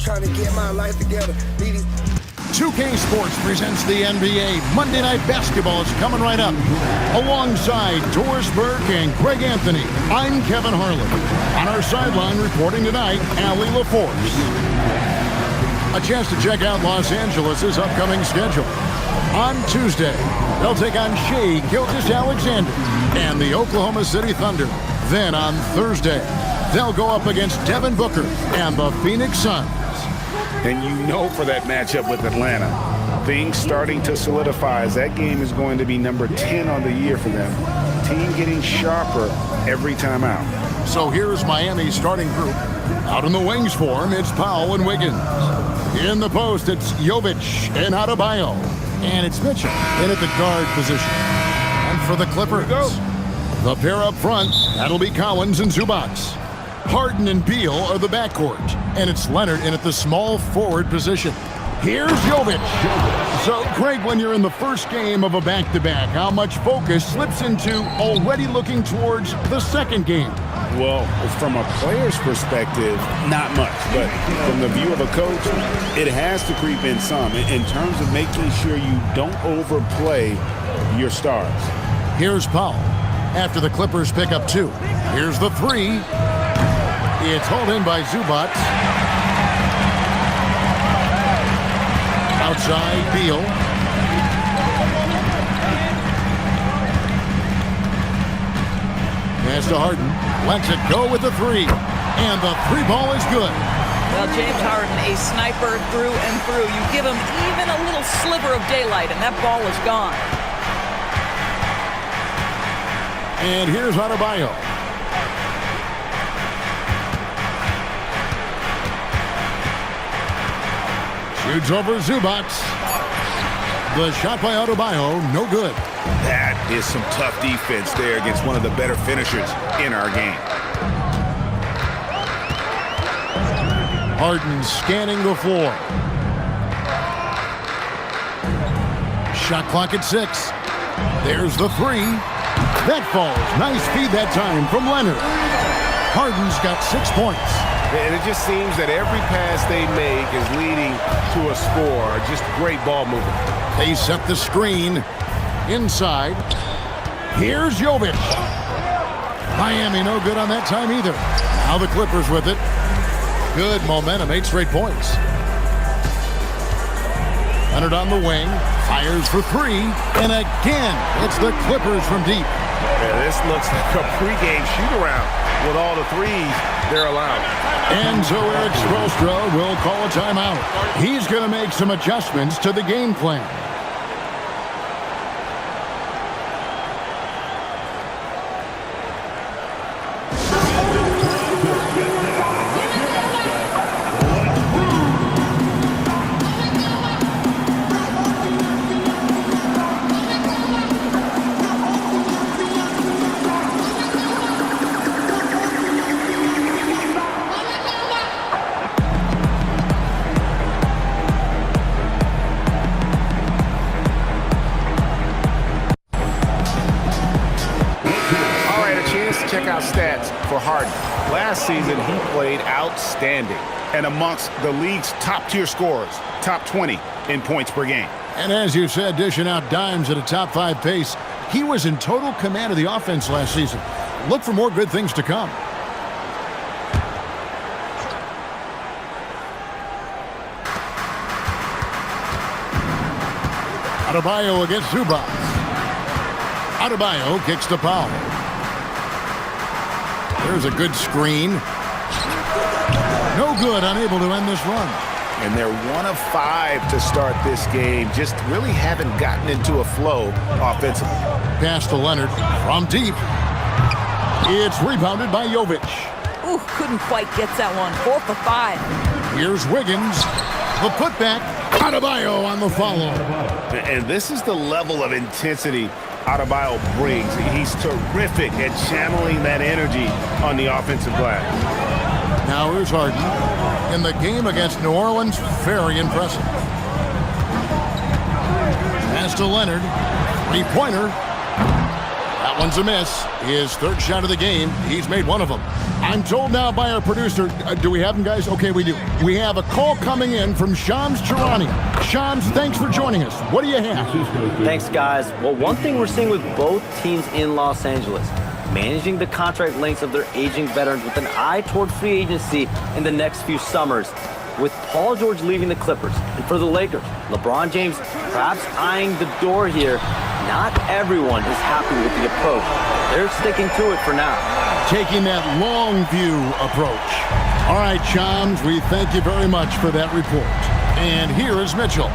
trying to get my life together. 2K Sports presents the NBA. Monday Night Basketball is coming right up. Alongside Doris Burke and Greg Anthony, I'm Kevin Harlan. On our sideline reporting tonight, Allie LaForce. A chance to check out Los Angeles' upcoming schedule. On Tuesday, they'll take on Shea Gilgeous-Alexander and the Oklahoma City Thunder. Then on Thursday, they'll go up against Devin Booker and the Phoenix Suns. And you know, for that matchup with Atlanta, things starting to solidify as that game is going to be number 10 on the year for them. Team getting sharper every time out. So here's Miami's starting group. Out in the wings for him, it's Powell and Wiggins. In the post, it's Jovic and Adebayo. And it's Mitchell in at the guard position. And for the Clippers, the pair up front, that'll be Collins and Zubac. Harden and Beal are the backcourt, and it's Leonard in at the small forward position. Here's Jovic. So, Greg, when you're in the first game of a back-to-back, how much focus slips into already looking towards the second game? Well, from a player's perspective, not much. But from the view of a coach, it has to creep in some in terms of making sure you don't overplay your stars. Here's Powell. After the Clippers pick up two. Here's the three. It's hauled in by Zubac. Outside, Beal. Pass to Harden. Lets it go with the three. And the three ball is good. Well, James Harden, a sniper through and through. You give him even a little sliver of daylight, and that ball is gone. And here's Adebayo. Shoots over Zubac. The shot by Adebayo, no good. That is some tough defense there against one of the better finishers in our game. Harden scanning the floor. Shot clock at 6. There's the three. That falls. Nice feed that time from Leonard. Harden's got 6 points. And it just seems that every pass they make is leading to a score. Just great ball movement. They set the screen inside. Here's Jovic. Miami no good on that time either. Now the Clippers with it. Good momentum, 8 straight points. Leonard on the wing, fires for 3, and again, it's the Clippers from deep. Yeah, this looks like a pregame shoot-around with all the threes they're allowed. And so Eric Spoelstra will call a timeout. He's going to make some adjustments to the game plan. Check out stats for Harden. Last season, he played outstanding And amongst the league's top-tier scorers, top 20 in points per game. And as you said, dishing out dimes at a top 5 pace, he was in total command of the offense last season. Look for more good things to come. Adebayo against Zubac. Adebayo kicks to Powell. There's a good screen. No good, unable to end this run. And they're 1 of 5 to start this game. Just really haven't gotten into a flow offensively. Pass to Leonard from deep. It's rebounded by Jovic. Ooh, couldn't quite get that one. 4 for 5. Here's Wiggins. The putback. Adebayo on the follow. And this is the level of intensity Adebayo brings. He's terrific at channeling that energy on the offensive glass. Now here's Harden. In the game against New Orleans, very impressive. Pass to Leonard. Three-pointer. That That one's a miss. His third shot of the game. He's made one of them. I'm told now by our producer, do we have him, guys? Okay, we do. We have a call coming in from Shams Charania. Shams, thanks for joining us. What do you have? Thanks, guys. Well, one thing we're seeing with both teams in Los Angeles, managing the contract lengths of their aging veterans with an eye toward free agency in the next few summers. With Paul George leaving the Clippers, and for the Lakers, LeBron James perhaps eyeing the door here, not everyone is happy with the approach. They're sticking to it for now. Taking that long view approach. All right, Shams, we thank you very much for that report. And here is Mitchell.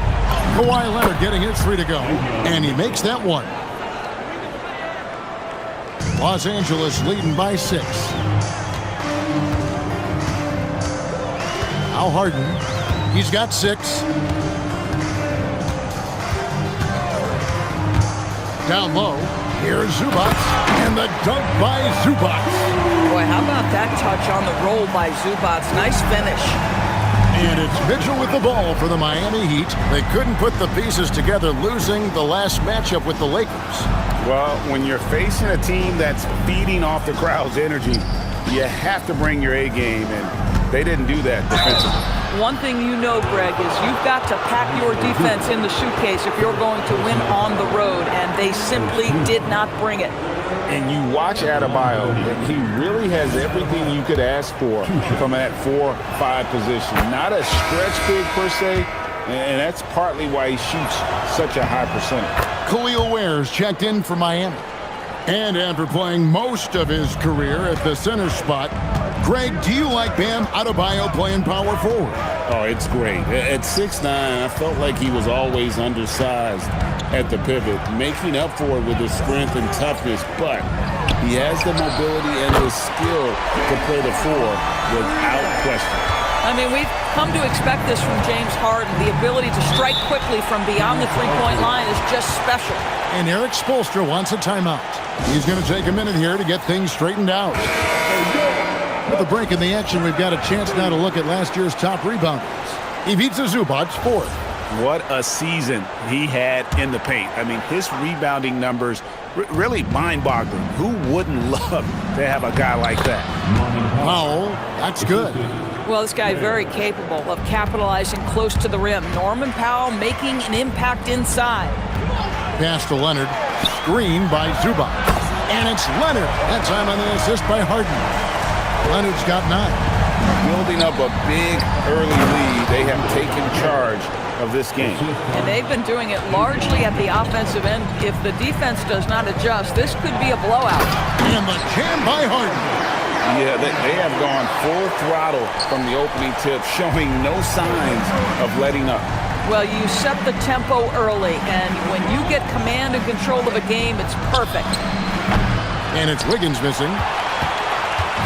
Kawhi Leonard getting his 3 to go, and he makes that one. Los Angeles leading by 6. Al Harden, he's got 6. Down low, here's Zubac, and the dunk by Zubac. Boy, how about that touch on the roll by Zubac? Nice finish. And it's Mitchell with the ball for the Miami Heat. They couldn't put the pieces together, losing the last matchup with the Lakers. Well, when you're facing a team that's feeding off the crowd's energy, you have to bring your A game, and they didn't do that defensively. One thing you know, Greg, is you've got to pack your defense in the suitcase if you're going to win on the road, and they simply did not bring it. And you watch Adebayo, and he really has everything you could ask for from that 4-5 position. Not a stretch big per se, and that's partly why he shoots such a high percentage. Khalil Ware's checked in for Miami. And after playing most of his career at the center spot, Greg, do you like Bam Adebayo playing power forward? Oh, it's great. At 6'9", I felt like he was always undersized at the pivot, making up for it with his strength and toughness, but he has the mobility and the skill to play the 4 without question. I mean, we've come to expect this from James Harden. The ability to strike quickly from beyond the three-point line is just special. And Eric Spoelstra wants a timeout. He's going to take a minute here to get things straightened out. With a break in the action, we've got a chance now to look at last year's top rebounders. Ivica Zubac, 4th. What a season he had in the paint. I mean, his rebounding numbers really mind-boggling. Who wouldn't love to have a guy like that? Powell, that's good. Well, this guy very capable of capitalizing close to the rim. Norman Powell making an impact inside. Pass to Leonard. Screen by Zubac. And it's Leonard. That time on the assist by Harden. Leonard's got 9. Building up a big early lead. They have taken charge of this game. And they've been doing it largely at the offensive end. If the defense does not adjust, this could be a blowout. And the jam by Harden. Yeah, they have gone full throttle from the opening tip, showing no signs of letting up. Well, you set the tempo early, and when you get command and control of a game, it's perfect. And it's Wiggins missing.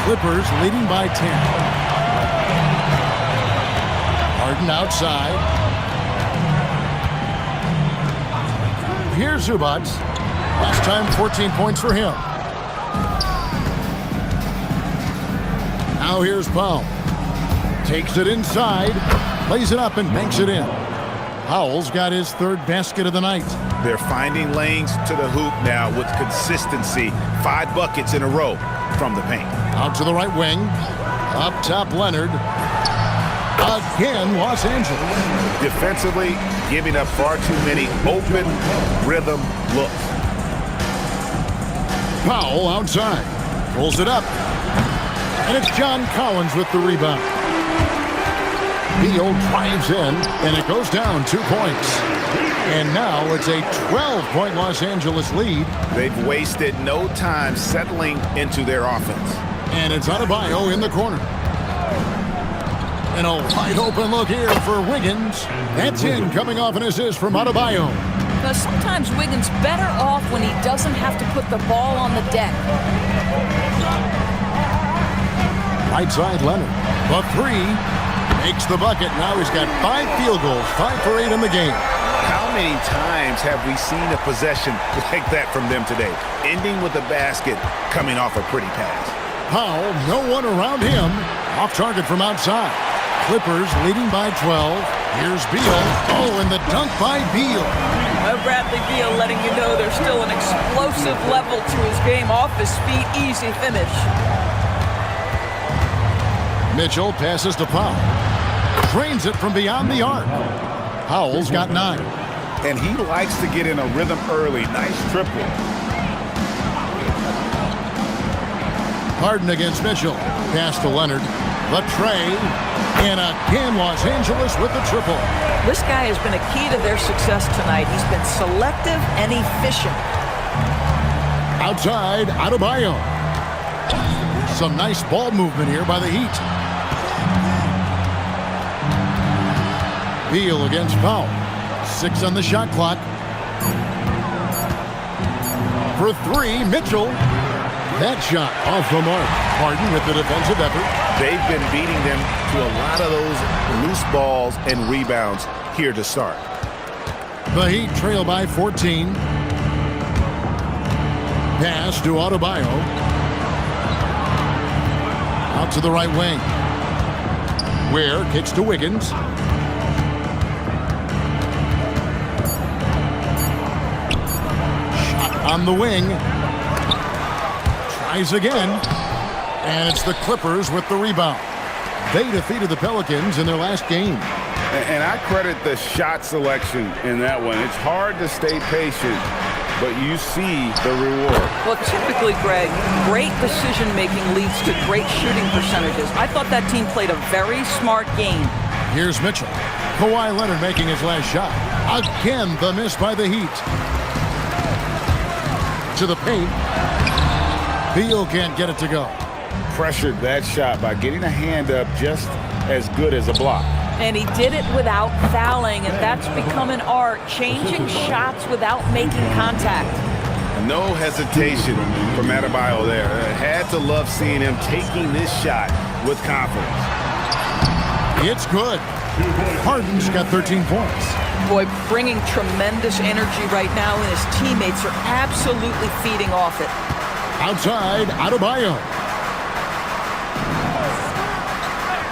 Clippers leading by 10. Harden outside. Here's Zubac. Last time, 14 points for him. Now here's Powell. Takes it inside, lays it up and banks it in. Powell's got his 3rd basket of the night. They're finding lanes to the hoop now with consistency. 5 buckets in a row from the paint. Out to the right wing. Up top, Leonard. Again, Los Angeles. Defensively, giving up far too many open rhythm looks. Powell outside. Pulls it up. And it's John Collins with the rebound. Beal drives in, and it goes down 2 points. And now it's a 12-point Los Angeles lead. They've wasted no time settling into their offense. And it's Adebayo in the corner. And a wide open look here for Wiggins. That's in, coming off an assist from Adebayo. Because sometimes Wiggins better off when he doesn't have to put the ball on the deck. Right side, Leonard. The 3 makes the bucket. Now he's got 5 field goals, 5 for 8 in the game. How many times have we seen a possession like that from them today? Ending with a basket, coming off a pretty pass. Powell, no one around him. Off target from outside. Clippers leading by 12. Here's Beal. Oh, and the dunk by Beal. Bradley Beal letting you know there's still an explosive level to his game. Off his feet, easy finish. Mitchell passes to Powell. Drains it from beyond the arc. Powell's got 9. And he likes to get in a rhythm early. Nice triple. Harden against Mitchell. Pass to Leonard. The tray. And again, Los Angeles with the triple. This guy has been a key to their success tonight. He's been selective and efficient. Outside, Adebayo. Some nice ball movement here by the Heat. Beal against Powell. 6 on the shot clock. For 3, Mitchell. That shot off the mark. Harden with the defensive effort. They've been beating them to a lot of those loose balls and rebounds here to start. The Heat trail by 14. Pass to Adebayo. Out to the right wing. Ware kicks to Wiggins. On the wing. Tries again. And it's the Clippers with the rebound. They defeated the Pelicans in their last game. And I credit the shot selection in that one. It's hard to stay patient, but you see the reward. Well, typically, Greg, great decision-making leads to great shooting percentages. I thought that team played a very smart game. Here's Mitchell. Kawhi Leonard making his last shot. Again, the miss by the Heat. To the paint. Beal can't get it to go. Pressured that shot by getting a hand up just as good as a block. And he did it without fouling, and that's become an art, changing shots without making contact. No hesitation from Adebayo there. Had to love seeing him taking this shot with confidence. It's good. Harden's got 13 points. Boy, bringing tremendous energy right now, and his teammates are absolutely feeding off it. Outside, Adebayo.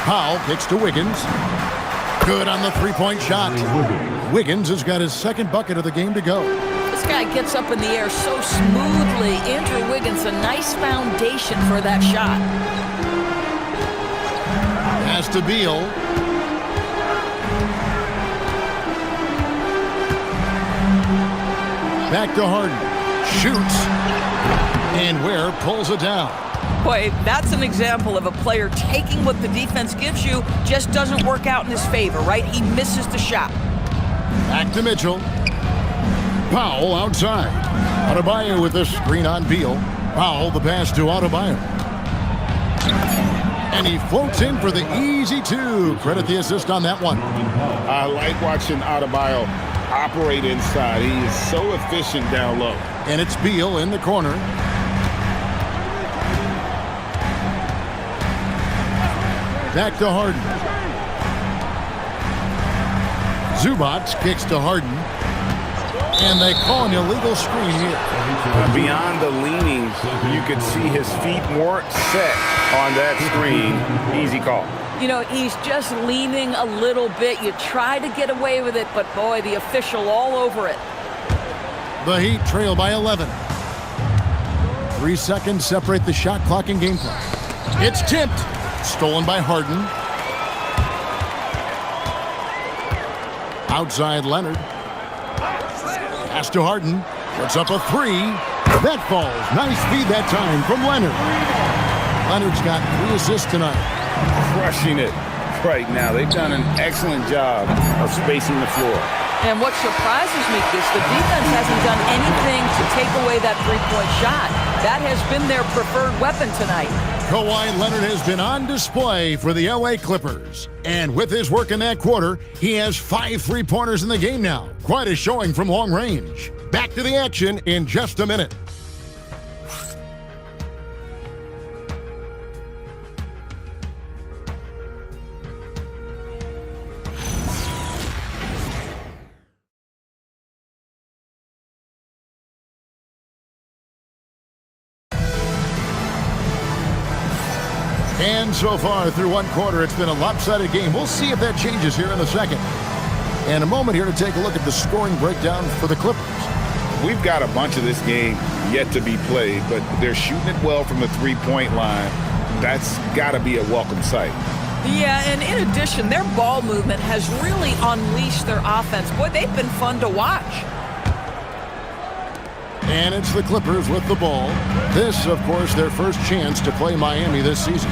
Powell kicks to Wiggins. Good on the three-point shot. Wiggins has got his second bucket of the game to go. This guy gets up in the air so smoothly. Andrew Wiggins, a nice foundation for that shot. Pass to Beal. Back to Harden. Shoots. And Ware pulls it down. Boy, that's an example of a player taking what the defense gives you, just doesn't work out in his favor, right? He misses the shot. Back to Mitchell. Powell outside. Adebayo with the screen on Beal. Powell the pass to Adebayo. And he floats in for the easy 2. Credit the assist on that one. I like watching Adebayo operate inside. He is so efficient down low. And it's Beal in the corner. Back to Harden. Zubac kicks to Harden. And they call an illegal screen here. Beyond the leaning, you could see his feet weren't set on that screen. Easy call. You know, he's just leaning a little bit. You try to get away with it, but boy, the official all over it. The Heat trail by 11. 3 seconds separate the shot clock and game clock. It's tipped. Stolen by Harden. Outside Leonard. Pass to Harden. Puts up a 3. That falls. Nice feed that time from Leonard. Leonard's got 3 assists tonight. Crushing it right now. They've done an excellent job of spacing the floor. And what surprises me is the defense hasn't done anything to take away that three-point shot. That has been their preferred weapon tonight. Kawhi Leonard has been on display for the LA Clippers. And with his work in that quarter, he has 5 3-pointers in the game now. Quite a showing from long range. Back to the action in just a minute. And so far through one quarter, it's been a lopsided game. We'll see if that changes here in the second. And a moment here to take a look at the scoring breakdown for the Clippers. We've got a bunch of this game yet to be played, but they're shooting it well from the three-point line. That's got to be a welcome sight. Yeah, and in addition, their ball movement has really unleashed their offense. Boy, they've been fun to watch. And it's the Clippers with the ball. This, of course, their first chance to play Miami this season.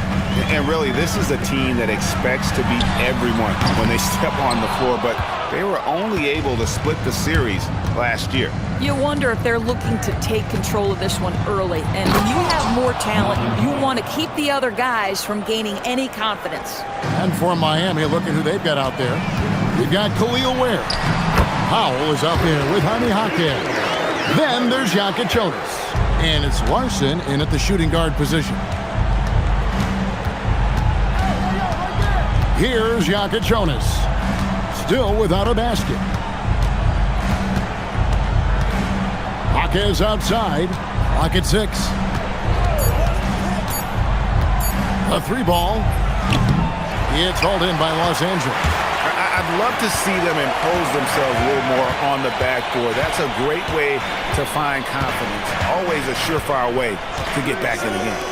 And really, this is a team that expects to beat everyone when they step on the floor, but they were only able to split the series last year. You wonder if they're looking to take control of this one early. And when you have more talent, you want to keep the other guys from gaining any confidence. And for Miami, look at who they've got out there. You've got Khalil Ware. Powell is out there with Jaime Jaquez. Then there's Jokic Jonas. And it's Larson in at the shooting guard position. Here's Jokic Jonas. Still without a basket. Jaquez outside. Clock at 6. A 3-ball. It's hauled in by Los Angeles. I'd love to see them impose themselves a little more on the backboard. That's a great way to find confidence. Always a surefire way to get back in the game.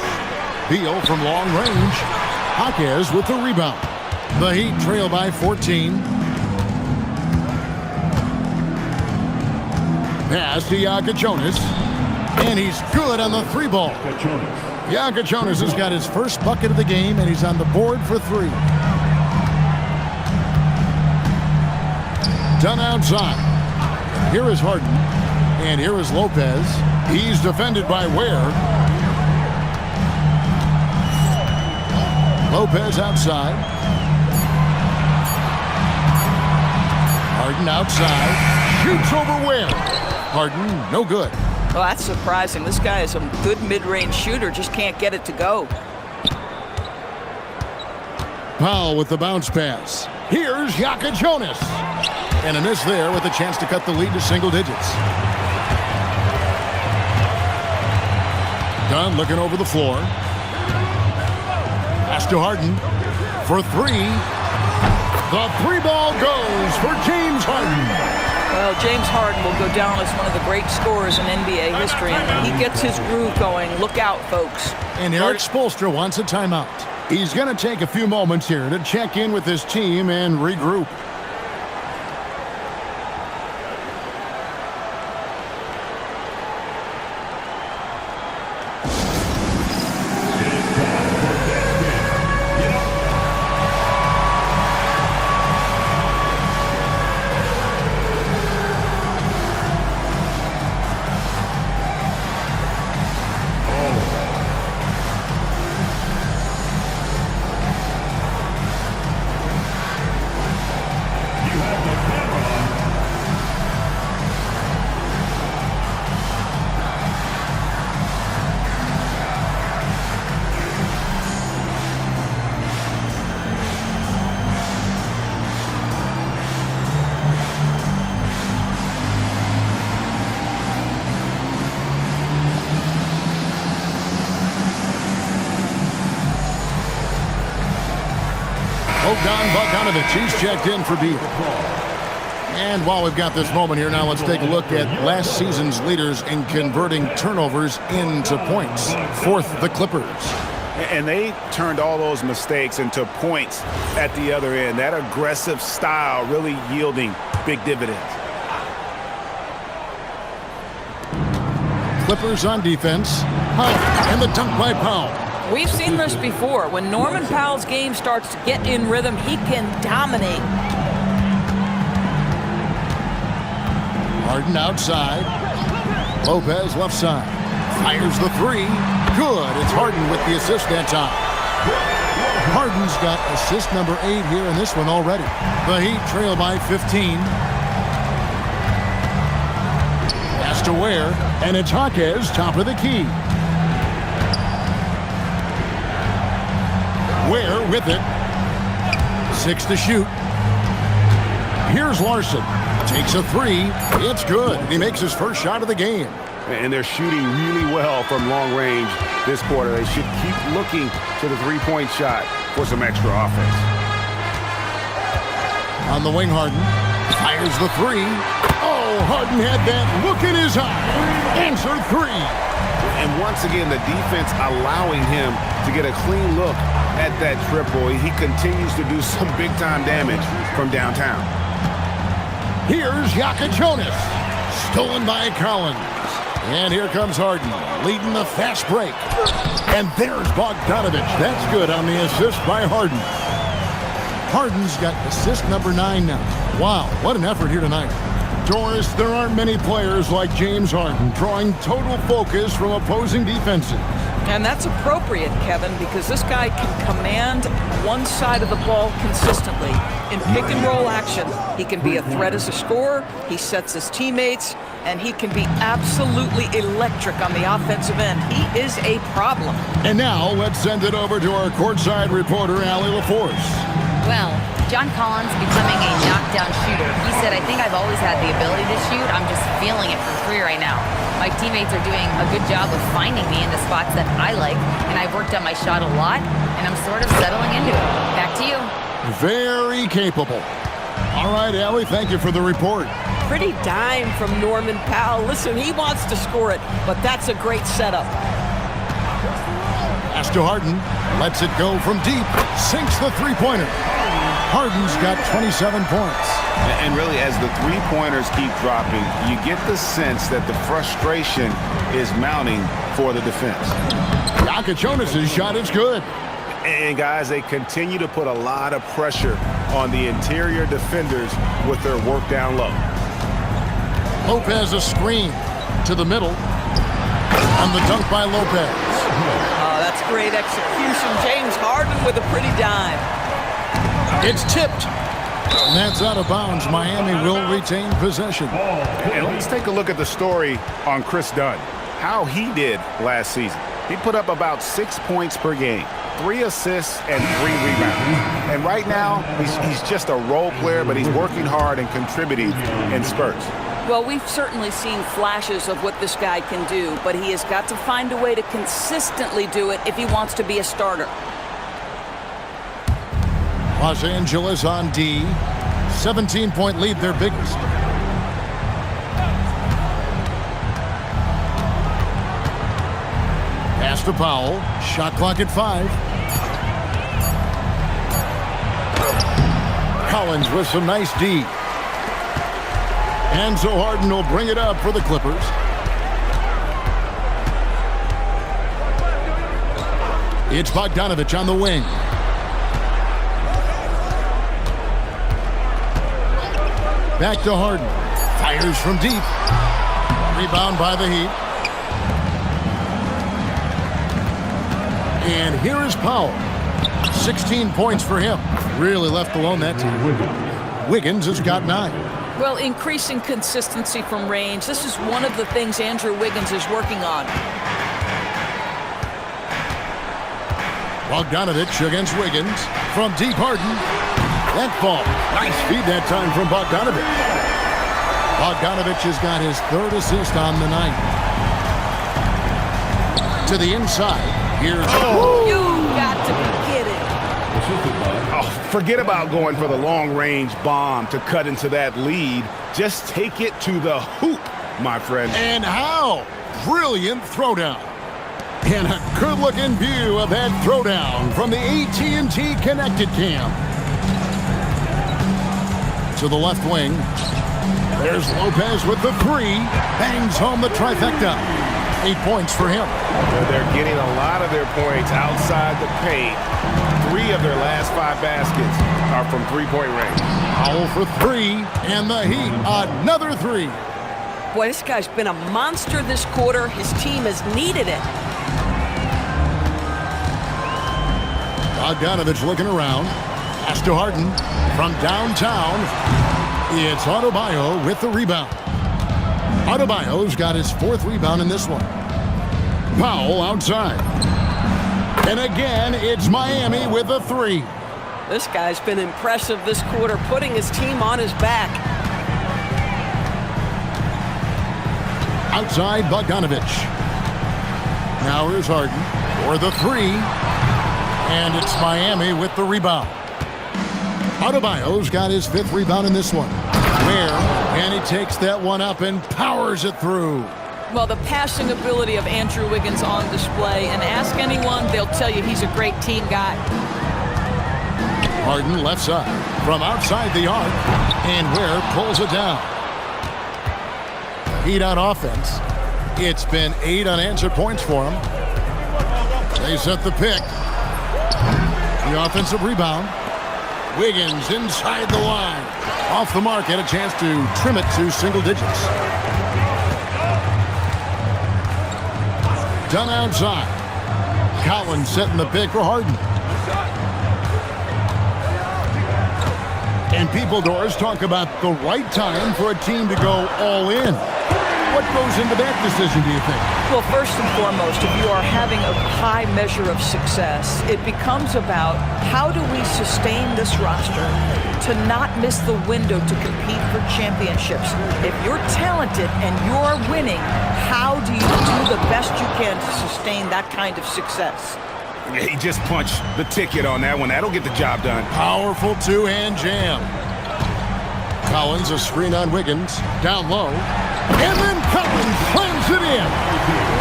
Beal from long range. Jaquez with the rebound. The Heat trail by 14. Pass to Jokic Jonas. And he's good on the 3-ball. Jokic Jonas has got his first bucket of the game, and he's on the board for 3. Done outside. Here is Harden. And here is Lopez. He's defended by Ware. Lopez outside. Harden outside. Shoots over Ware. Harden, no good. Well, that's surprising. This guy is a good mid-range shooter, just can't get it to go. Powell with the bounce pass. Here's Jokic Jonas. And a miss there with a chance to cut the lead to single digits. Dunn looking over the floor. Pass to Harden for 3. The 3-ball goes for James Harden. Well, James Harden will go down as one of the great scorers in NBA history. And when he gets his groove going, look out, folks. And Eric Spoelstra wants a timeout. He's going to take a few moments here to check in with his team and regroup. He's checked in for Beal. And while we've got this moment here, now let's take a look at last season's leaders in converting turnovers into points. 4th, the Clippers. And they turned all those mistakes into points at the other end. That aggressive style really yielding big dividends. Clippers on defense. And the dunk by Powell. We've seen this before. When Norman Powell's game starts to get in rhythm, he can dominate. Harden outside. Lopez left side. Fires the 3. Good. It's Harden with the assist that time. Harden's got assist number 8 here in this one already. The Heat trail by 15. Pass to Ware. And it's Jaquez, top of the key. Ware with it. 6 to shoot. Here's Larson. Takes a 3. It's good. He makes his first shot of the game. And they're shooting really well from long range this quarter. They should keep looking to the three-point shot for some extra offense. On the wing, Harden. Fires the three. Oh, Harden had that look in his eye. Answer three. And once again, the defense allowing him to get a clean look at that triple. He continues to do some big-time damage from downtown. Here's Jonas. Stolen by Collins. And here comes Harden, leading the fast break. And there's Bogdanovich. That's good on the assist by Harden. Harden's got assist number 9 now. Wow, what an effort here tonight. Doris, there aren't many players like James Harden, drawing total focus from opposing defenses. And that's appropriate, Kevin, because this guy can command one side of the ball consistently. In pick-and-roll action, he can be a threat as a scorer, he sets his teammates, and he can be absolutely electric on the offensive end. He is a problem. And now, let's send it over to our courtside reporter, Allie LaForce. Well, John Collins becoming a knockdown shooter. He said, I think I've always had the ability to shoot. I'm just feeling it for free right now. My teammates are doing a good job of finding me in the spots that I like, and I've worked on my shot a lot, and I'm sort of settling into it. Back to you. Very capable. All right, Allie, thank you for the report. Pretty dime from Norman Powell. Listen, he wants to score it, but that's a great setup. Pass to Harden. Lets it go from deep. Sinks the three-pointer. Harden's got 27 points. And really, as the three-pointers keep dropping, you get the sense that the frustration is mounting for the defense. Jonas' shot is good. And, guys, they continue to put a lot of pressure on the interior defenders with their work down low. Lopez a screen to the middle. And the dunk by Lopez. Oh, that's great execution. James Harden with a pretty dime. It's tipped. And that's out of bounds. Miami will retain possession. And let's take a look at the story on Chris Dunn. How he did last season. He put up about 6 points per game, 3 assists, and 3 rebounds. And right now, he's just a role player, but he's working hard and contributing in spurts. Well, we've certainly seen flashes of what this guy can do, but he has got to find a way to consistently do it if he wants to be a starter. Los Angeles on D. 17-point lead, their biggest. Pass to Powell. Shot clock at 5. Collins with some nice D. And so Harden will bring it up for the Clippers. It's Bogdanovich on the wing. Back to Harden. Fires from deep. Rebound by the Heat. And here is Powell. 16 points for him. Really left alone that time. Wiggins has got 9. Well, increasing consistency from range. This is one of the things Andrew Wiggins is working on. Bogdanovich against Wiggins. From deep, Harden. That ball. Nice feed that time from Bogdanovich. Bogdanovich has got his 3rd assist on the night. To the inside. Here's... Oh. You got to be kidding. Oh, forget about going for the long-range bomb to cut into that lead. Just take it to the hoop, my friend. And how? Brilliant throwdown. And a good-looking view of that throwdown from the AT&T Connected Cam. To the left wing. There's Lopez with the 3. Bangs home the trifecta. 8 points for him. They're getting a lot of their points outside the paint. 3 of their last 5 baskets are from three-point range. Powell for 3. And the Heat, another 3. Boy, this guy's been a monster this quarter. His team has needed it. Bogdanovich looking around. Pass to Harden. From downtown, it's Adebayo with the rebound. Adebayo's got his 4th rebound in this one. Powell outside. And again, it's Miami with a 3. This guy's been impressive this quarter, putting his team on his back. Outside, Bogdanovich. Now here's Harden for the 3. And it's Miami with the rebound. Adebayo's got his 5th rebound in this one. And he takes that one up and powers it through. Well, the passing ability of Andrew Wiggins on display, and ask anyone, they'll tell you he's a great team guy. Harden left side from outside the arc, and Ware pulls it down. Heat on offense. It's been 8 unanswered points for him. They set the pick. The offensive rebound. Wiggins inside the line. Off the mark, had a chance to trim it to single digits. Done outside. Collins setting the pick for Harden. And people, Doris, talk about the right time for a team to go all in. What goes into that decision, do you think? Well, first and foremost, if you are having a high measure of success, it becomes about how do we sustain this roster to not miss the window to compete for championships. If you're talented and you're winning, how do you do the best you can to sustain that kind of success? He just punched the ticket on that one. That'll get the job done. Powerful two-hand jam. Collins, a screen on Wiggins, down low. And then Collins slams it in.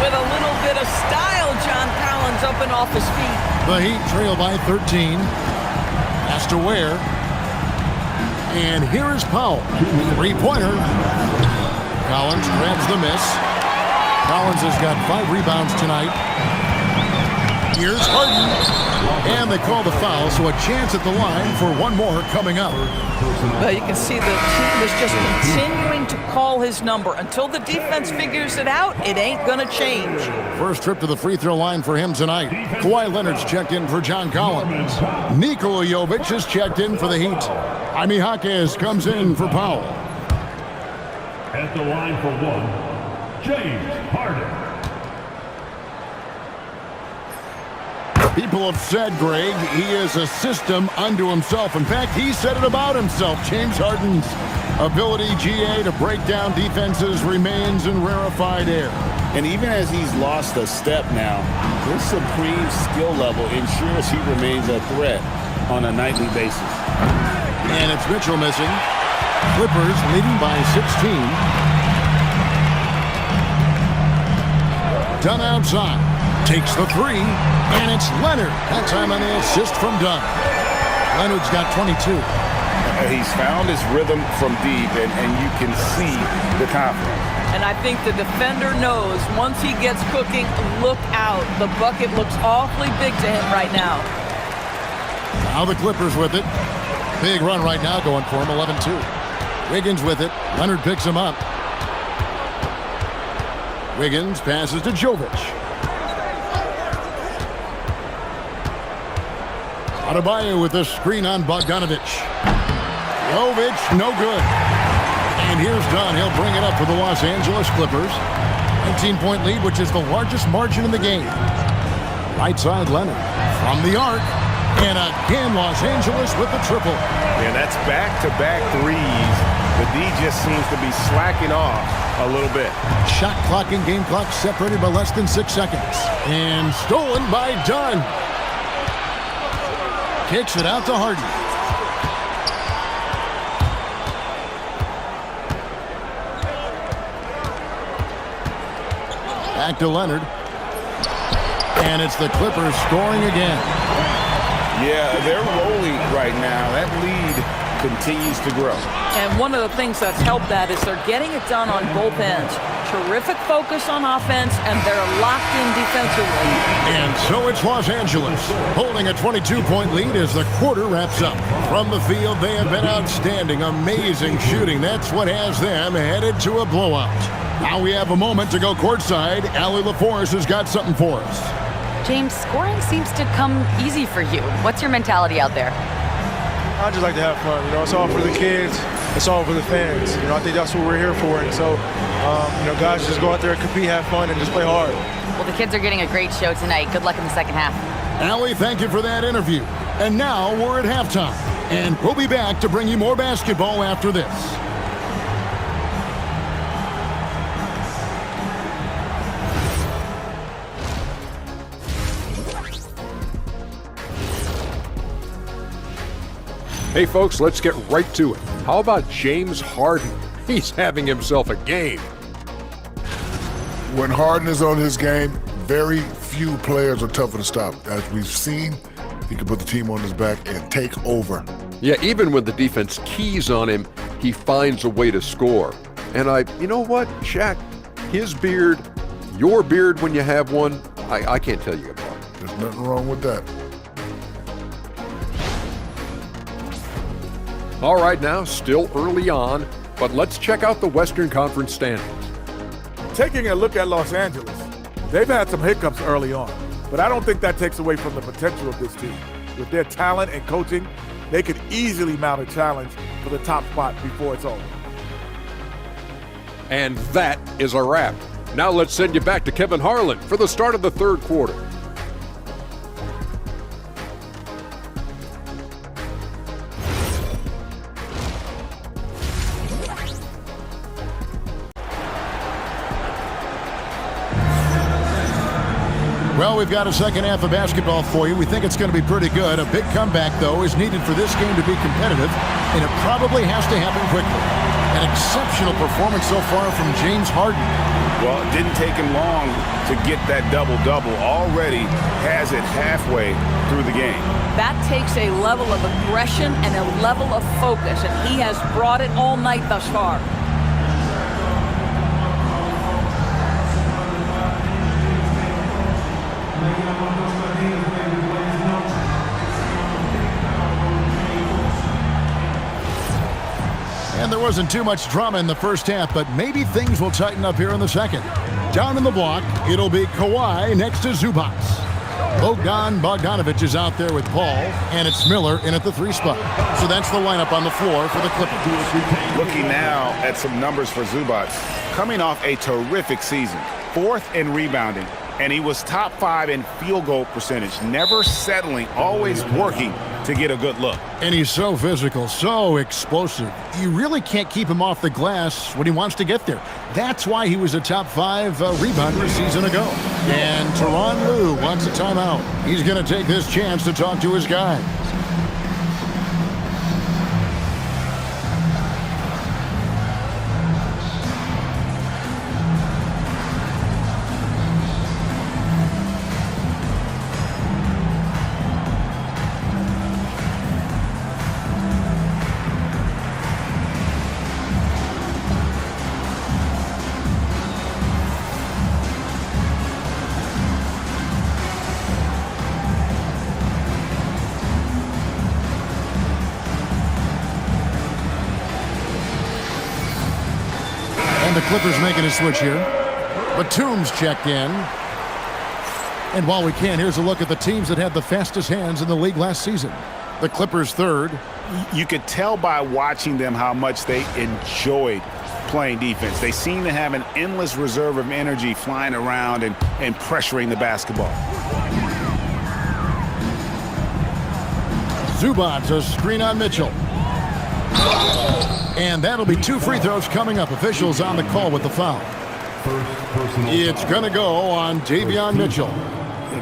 With a little bit of style, John Collins up and off his feet. The Heat trail by 13. Has to Ware. And here is Powell. Three-pointer. Collins grabs the miss. Collins has got 5 rebounds tonight. Here's Harden. And they call the foul, so a chance at the line for one more coming up. Well, you can see the team is just continuing to call his number. Until the defense figures it out, it ain't going to change. First trip to the free throw line for him tonight. Kawhi Leonard's checked in for John Collins. Nikola Jovic is checked in for the Heat. Jaime Jaquez comes in for Powell. At the line for one, James Harden. People have said, Greg, he is a system unto himself. In fact, he said it about himself. James Harden's ability, GA, to break down defenses remains in rarefied air. And even as he's lost a step now, his supreme skill level ensures he remains a threat on a nightly basis. And it's Mitchell missing. Clippers leading by 16. Dunn outside. Takes the 3, and it's Leonard. That time on the assist from Dunn. Leonard's got 22. He's found his rhythm from deep, and you can see the confidence. And I think the defender knows once he gets cooking, look out. The bucket looks awfully big to him right now. Now the Clippers with it. Big run right now going for him, 11-2. Wiggins with it. Leonard picks him up. Wiggins passes to Jovic. Adebayo with a screen on Bogdanovic. Jovic, no good. And here's Dunn. He'll bring it up for the Los Angeles Clippers. 19-point lead, which is the largest margin in the game. Right side, Leonard from the arc. And again, Los Angeles with the triple. Yeah, that's back-to-back threes. The D just seems to be slacking off a little bit. Shot clock and game clock separated by less than 6 seconds. And stolen by Dunn. Kicks it out to Harden. Back to Leonard. And it's the Clippers scoring again. Yeah, they're rolling right now. That lead continues to grow. And one of the things that's helped that is they're getting it done on both ends. Terrific focus on offense, and they're locked in defensively. And so it's Los Angeles holding a 22-point lead as the quarter wraps up. From the field, they have been outstanding, amazing shooting. That's what has them headed to a blowout. Now we have a moment to go courtside. Allie LaForce has got something for us. James, scoring seems to come easy for you. What's your mentality out there? I just like to have fun. You know, it's all for the kids. It's all for the fans. You know, I think that's what we're here for. And so, you know, guys, just go out there and compete, have fun, and just play hard. Well, the kids are getting a great show tonight. Good luck in the second half. Allie, thank you for that interview. And now we're at halftime. And we'll be back to bring you more basketball after this. Hey, folks, let's get right to it. How about James Harden? He's having himself a game. When Harden is on his game, very few players are tougher to stop. As we've seen, he can put the team on his back and take over. Yeah, even when the defense keys on him, he finds a way to score. And you know what, Shaq? His beard, your beard when you have one, I can't tell you apart. There's nothing wrong with that. All right, now, still early on, but let's check out the Western Conference standings. Taking a look at Los Angeles, they've had some hiccups early on, but I don't think that takes away from the potential of this team. With their talent and coaching, they could easily mount a challenge for the top spot before it's over. And that is a wrap. Now let's send you back to Kevin Harlan for the start of the third quarter. Well, we've got a second half of basketball for you. We think it's going to be pretty good. A big comeback, though, is needed for this game to be competitive, and it probably has to happen quickly. An exceptional performance so far from James Harden. Well, it didn't take him long to get that double-double. Already has it halfway through the game. That takes a level of aggression and a level of focus, and he has brought it all night thus far. And there wasn't too much drama in the first half, but maybe things will tighten up here in the second. Down in the block, it'll be Kawhi next to Zubac. Bogdanovic is out there with Paul, and it's Miller in at the 3 spot. So that's the lineup on the floor for the Clippers. Looking now at some numbers for Zubac. Coming off a terrific season, 4th in rebounding, and he was top 5 in field goal percentage, never settling, always working to get a good look. And he's so physical, so explosive. You really can't keep him off the glass when he wants to get there. That's why he was a top 5 rebounder a season ago. And Tyronn Lue wants a timeout. He's going to take this chance to talk to his guys. And the Clippers making a switch here. Batum's checked in. And while we can, here's a look at the teams that had the fastest hands in the league last season. The Clippers third. You could tell by watching them how much they enjoyed playing defense. They seem to have an endless reserve of energy flying around and pressuring the basketball. Zubac, a screen on Mitchell. And that'll be 2 free throws coming up. Officials on the call with the foul. It's going to go on Davion Mitchell.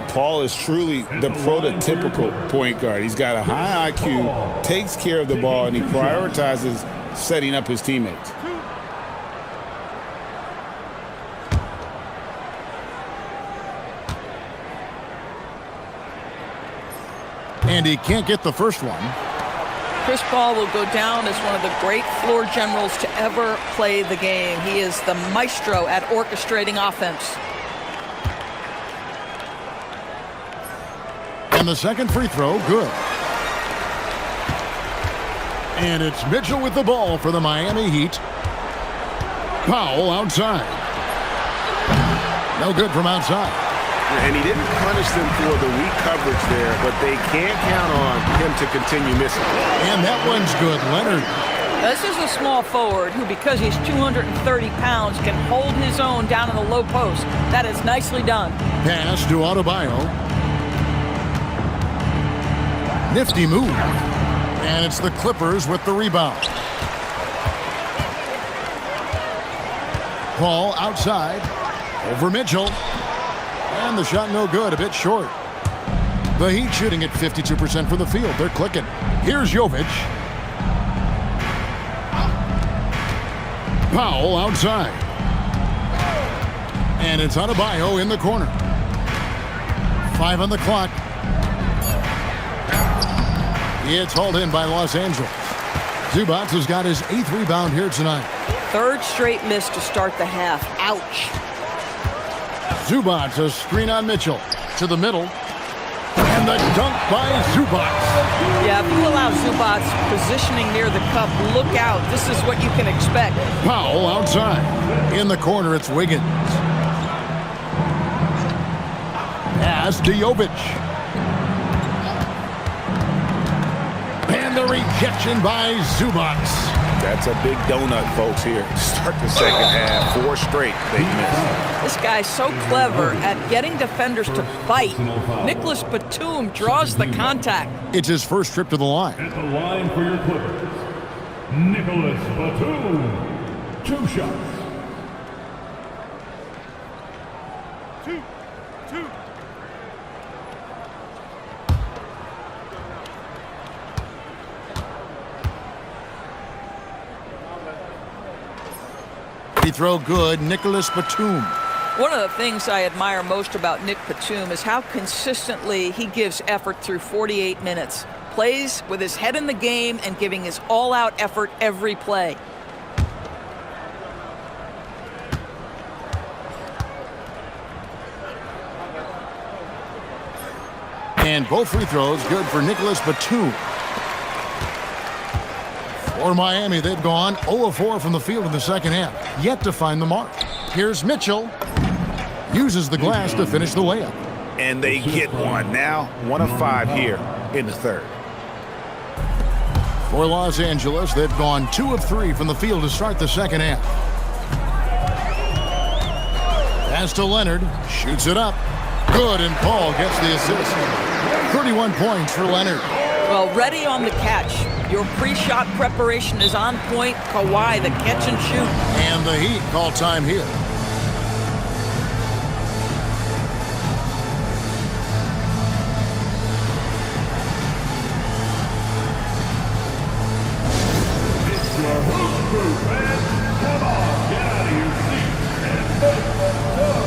Paul is truly the prototypical point guard. He's got a high IQ, takes care of the ball, and he prioritizes setting up his teammates. And he can't get the first one. Chris Paul will go down as one of the great floor generals to ever play the game. He is the maestro at orchestrating offense. And the second free throw, good. And it's Mitchell with the ball for the Miami Heat. Powell outside. No good from outside. And he didn't punish them for the weak coverage there, but they can't count on him to continue missing. And that one's good, Leonard. This is a small forward who, because he's 230 pounds, can hold his own down in the low post. That is nicely done. Pass to Adebayo. Nifty move. And it's the Clippers with the rebound. Paul outside. Over Mitchell. And the shot no good, a bit short. The Heat shooting at 52% from the field. They're clicking. Here's Jovic. Powell outside. And it's Adebayo in the corner. 5 on the clock. It's hauled in by Los Angeles. Zubac has got his 8th rebound here tonight. 3rd straight miss to start the half. Ouch. Zubac, a screen on Mitchell. To the middle. And the dunk by Zubac. Yeah, if you allow Zubac positioning near the cup, look out. This is what you can expect. Powell outside. In the corner, it's Wiggins. Pass to Jovic. And the rejection by Zubac. That's a big donut, folks, here. Start the second half. 4 straight they missed. This guy's so clever at getting defenders to bite. Nicholas Batum draws the contact. It's his first trip to the line. At the line for your Clippers, Nicholas Batum. 2 shots. 2. Free throw good, Nicholas Batum. One of the things I admire most about Nick Batum is how consistently he gives effort through 48 minutes. Plays with his head in the game and giving his all-out effort every play. And both free throws good for Nicholas Batum. For Miami, they've gone 0-4 from the field in the second half. Yet to find the mark. Here's Mitchell. Uses the glass to finish the layup. And they get one. Now 1 of 5 here in the 3rd. For Los Angeles, they've gone 2 of 3 from the field to start the second half. Pass to Leonard. Shoots it up. Good, and Paul gets the assist. 31 points for Leonard. Well, ready on the catch. Your pre-shot preparation is on point. Kawhi, the catch and shoot. And the Heat call time here. It's your Hoop Crew, fans. Come on, get out of your seats and make some noise.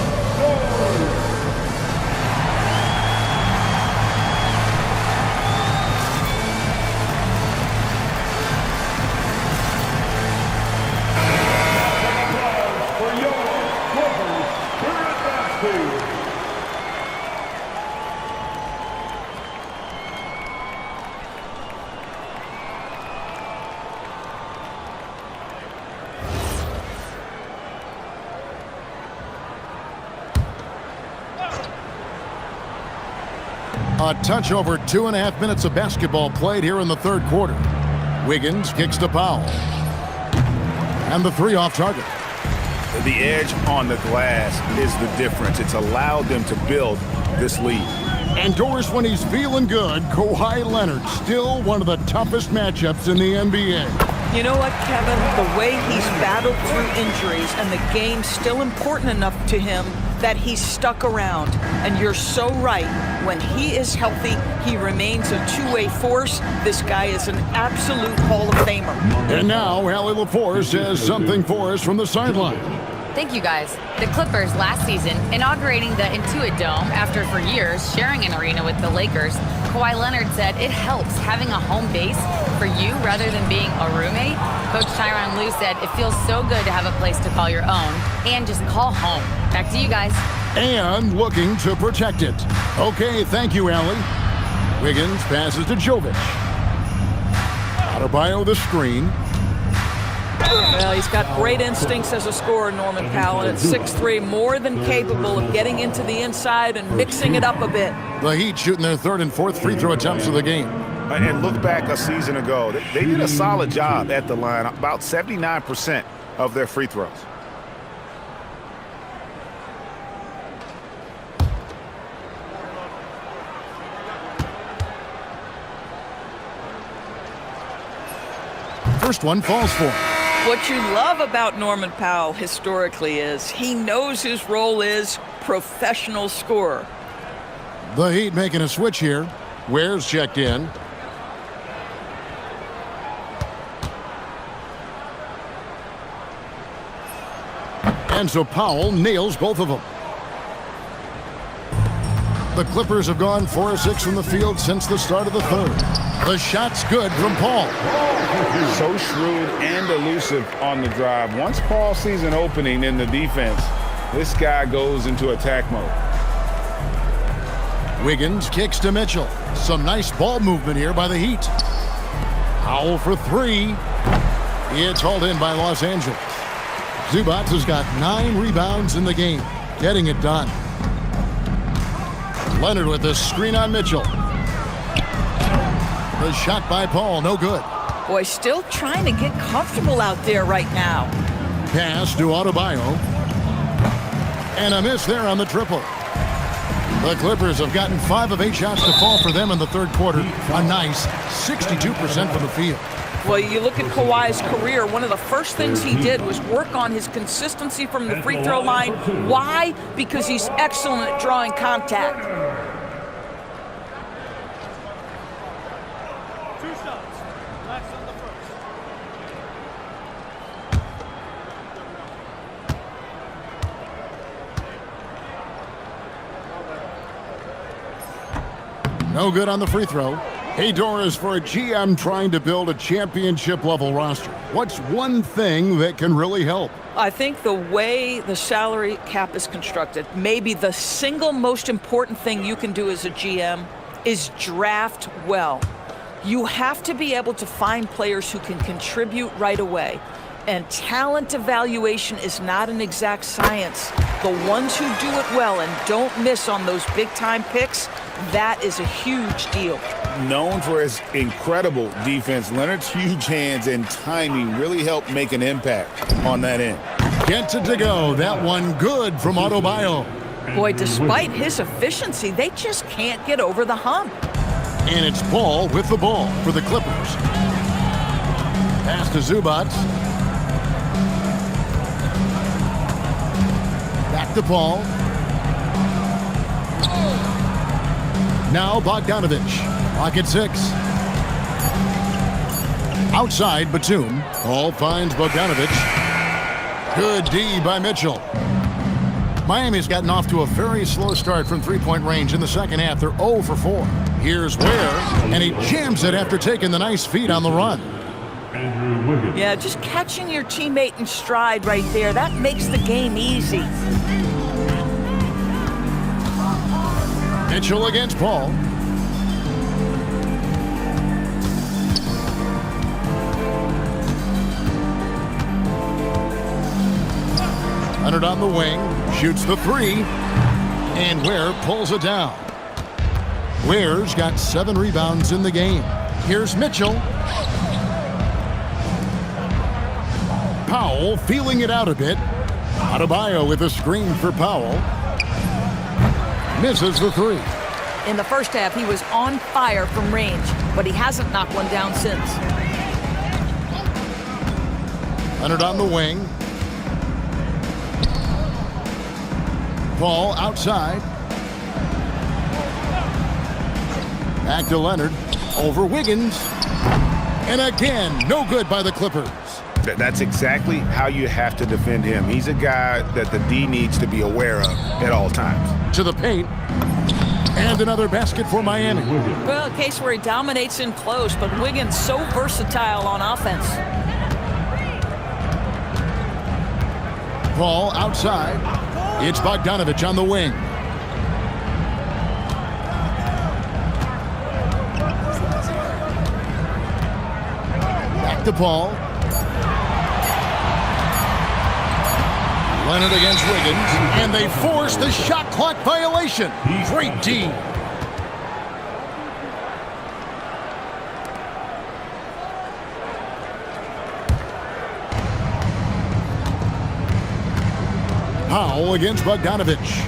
A touch over 2.5 minutes of basketball played here in the 3rd quarter. Wiggins kicks to Powell. And the 3 off target. The edge on the glass is the difference. It's allowed them to build this lead. And Doris, when he's feeling good, Kawhi Leonard, still one of the toughest matchups in the NBA. You know what, Kevin? The way he's battled through injuries and the game's still important enough to him that he's stuck around. And you're so right. When he is healthy, he remains a two-way force. This guy is an absolute Hall of Famer. And now, Allie LaForce has something for us from the sideline. Thank you, guys. The Clippers last season, inaugurating the Intuit Dome after for years sharing an arena with the Lakers, Kawhi Leonard said it helps having a home base for you rather than being a roommate. Coach Tyronn Lue said it feels so good to have a place to call your own and just call home. Back to you guys. And looking to protect it. Okay, thank you, Allie. Wiggins passes to Jovic. Adebayo the screen. Well, he's got great instincts as a scorer, Norman Powell, and at 6'3", more than capable of getting into the inside and mixing it up a bit. The Heat shooting their 3rd and 4th free throw attempts of the game. And look back a season ago. They did a solid job at the line, about 79% of their free throws. First one falls for him. What you love about Norman Powell historically is he knows his role is professional scorer. The Heat making a switch here. Ware's checked in. And so Powell nails both of them. The Clippers have gone 4 of 6 from the field since the start of the third. The shot's good from Paul. So shrewd and elusive on the drive. Once Paul sees an opening in the defense, this guy goes into attack mode. Wiggins kicks to Mitchell. Some nice ball movement here by the Heat. Powell for 3. It's hauled in by Los Angeles. Zubac has got 9 rebounds in the game, getting it done. Leonard with the screen on Mitchell. The shot by Paul, no good. Boy, still trying to get comfortable out there right now. Pass to Adebayo. And a miss there on the triple. The Clippers have gotten 5 of 8 shots to fall for them in the third quarter. A nice 62% from the field. Well, you look at Kawhi's career, one of the first things he did was work on his consistency from the free throw line. Why? Because he's excellent at drawing contact. 2 shots. Last on the first. No good on the free throw. Hey, Doris, for a GM trying to build a championship-level roster, what's one thing that can really help? I think the way the salary cap is constructed, maybe the single most important thing you can do as a GM is draft well. You have to be able to find players who can contribute right away. And talent evaluation is not an exact science. The ones who do it well and don't miss on those big-time picks, that is a huge deal. Known for his incredible defense, Leonard's huge hands and timing really helped make an impact on that end. Gets it to go. That one good from Adebayo. Boy, despite his efficiency, they just can't get over the hump. And it's Paul with the ball for the Clippers. Pass to Zubac. Back to Paul. Now Bogdanovich. Lock at 6. Outside Batum. Paul finds Bogdanovich. Good D by Mitchell. Miami's gotten off to a very slow start from three-point range in the second half. They're 0 for 4. Here's Ware, and he jams it after taking the nice feed on the run. Yeah, just catching your teammate in stride right there, that makes the game easy. Mitchell against Paul. Leonard on the wing, shoots the 3, and Ware pulls it down. Ware's got 7 rebounds in the game. Here's Mitchell. Powell feeling it out a bit. Adebayo with a screen for Powell. Misses the 3. In the first half, he was on fire from range, but he hasn't knocked one down since. Leonard on the wing. Paul outside. Back to Leonard. Over Wiggins. And again, no good by the Clippers. That's exactly how you have to defend him. He's a guy that the D needs to be aware of at all times. To the paint. And another basket for Miami. Well, a case where he dominates in close, but Wiggins so versatile on offense. Paul outside. It's Bogdanovich on the wing. Back to Paul. Leonard against Wiggins, and they force the shot clock violation. Great D. Powell against Bogdanovich.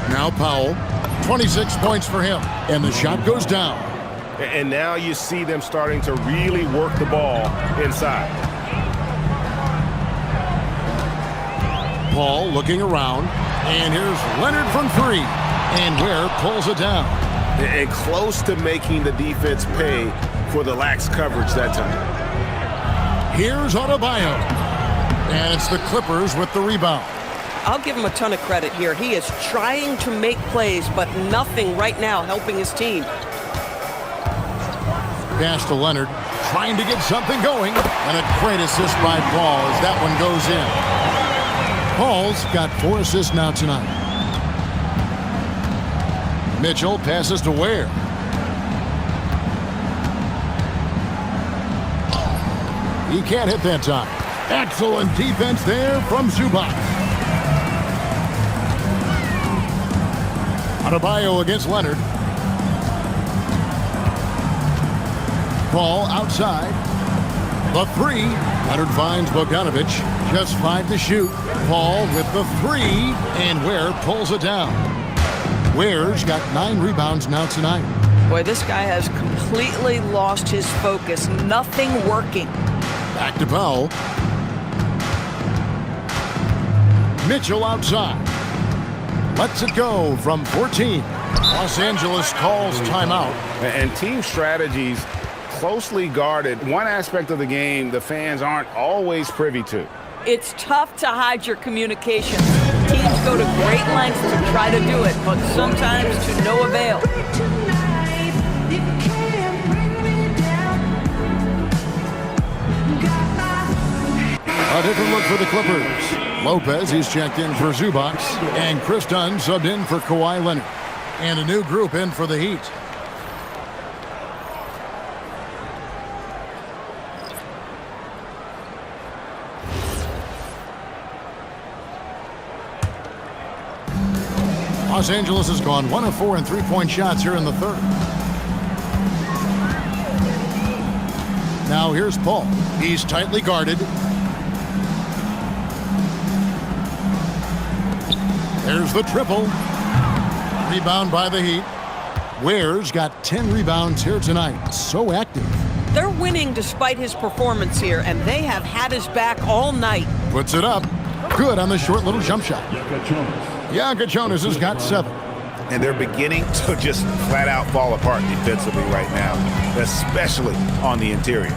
Now Powell, 26 points for him, and the shot goes down. And now you see them starting to really work the ball inside. Paul looking around, and here's Leonard from 3, and Ware pulls it down. And close to making the defense pay for the lax coverage that time. Here's Adebayo. And it's the Clippers with the rebound. I'll give him a ton of credit here. He is trying to make plays, but nothing right now helping his team. Pass to Leonard, trying to get something going. And a great assist by Paul as that one goes in. Paul's got 4 assists now tonight. Mitchell passes to Ware. He can't hit that time. Excellent defense there from Zubac. Adebayo against Leonard. Paul outside. The 3. Leonard finds Bogdanovic. Just 5 to shoot. Paul with the 3. And Ware pulls it down. Ware's got 9 rebounds now tonight. Boy, this guy has completely lost his focus. Nothing working. Back to Powell. Mitchell outside. Lets it go from 14. Los Angeles calls timeout. And team strategies closely guarded. One aspect of the game the fans aren't always privy to. It's tough to hide your communication. Teams go to great lengths to try to do it, but sometimes to no avail. A different look for the Clippers. Lopez, he's checked in for Zubac, and Chris Dunn subbed in for Kawhi Leonard. And a new group in for the Heat. Los Angeles has gone 1 of 4 in three-point shots here in the third. Now here's Paul. He's tightly guarded. There's the triple. Rebound by the Heat. Ware's got 10 rebounds here tonight. So active. They're winning despite his performance here, and they have had his back all night. Puts it up. Good on the short little jump shot. Jonas has got 7. And they're beginning to just flat out fall apart defensively right now, especially on the interior.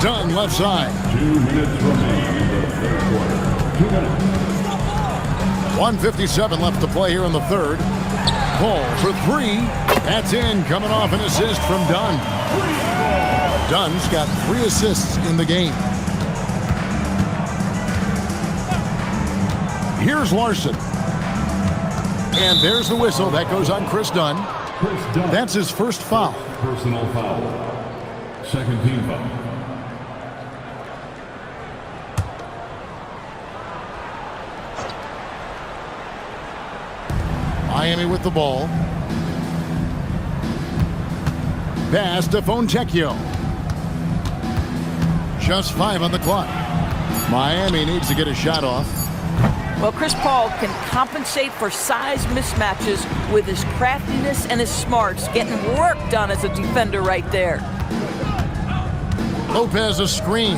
Dunn left side. 2 minutes remaining in the third quarter. 2 minutes. 1:57 left to play here in the third. Paul for 3. That's in, coming off an assist from Dunn. Dunn's got 3 assists in the game. Here's Larson. And there's the whistle. That goes on Chris Dunn. That's his first foul. Personal foul. Second team foul. Miami with the ball. Pass to Fontecchio. Just 5 on the clock. Miami needs to get a shot off. Well, Chris Paul can compensate for size mismatches with his craftiness and his smarts, getting work done as a defender right there. Lopez a screen.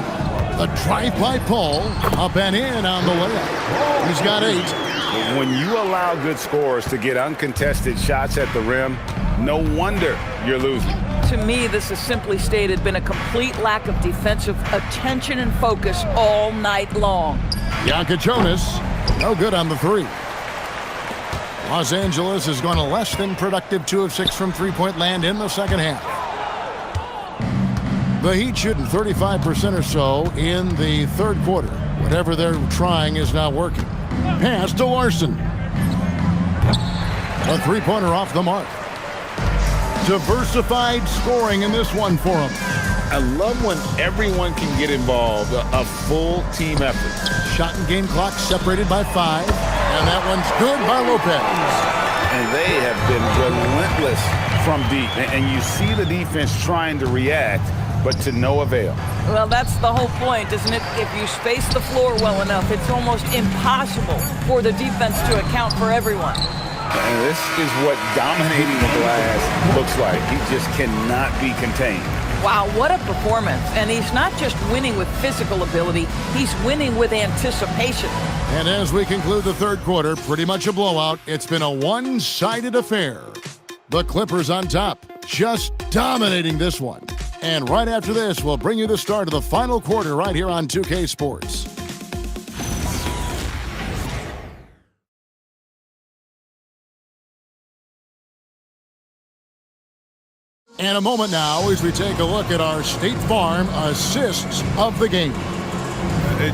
The drive by Paul. Up and in on the layup. He's got 8. When you allow good scorers to get uncontested shots at the rim, no wonder you're losing. To me, this has simply stated been a complete lack of defensive attention and focus all night long. Jonas, no good on the 3. Los Angeles has gone a less than productive 2 of 6 from three-point land in the second half. The Heat shooting 35% or so in the third quarter. Whatever they're trying is not working. Pass to Larson. A three-pointer off the mark. Diversified scoring in this one for him. I love when everyone can get involved, a full team effort. Shot and game clock separated by 5. And that one's good by Lopez. And they have been relentless from deep. And you see the defense trying to react, but to no avail. Well, that's the whole point, isn't it? If you space the floor well enough, it's almost impossible for the defense to account for everyone. And this is what dominating the glass looks like. He just cannot be contained. Wow, what a performance. And he's not just winning with physical ability, he's winning with anticipation. And as we conclude the third quarter, pretty much a blowout. It's been a one-sided affair. The Clippers on top, just dominating this one. And right after this, we'll bring you the start of the final quarter right here on 2K Sports. And a moment now as we take a look at our State Farm assists of the game.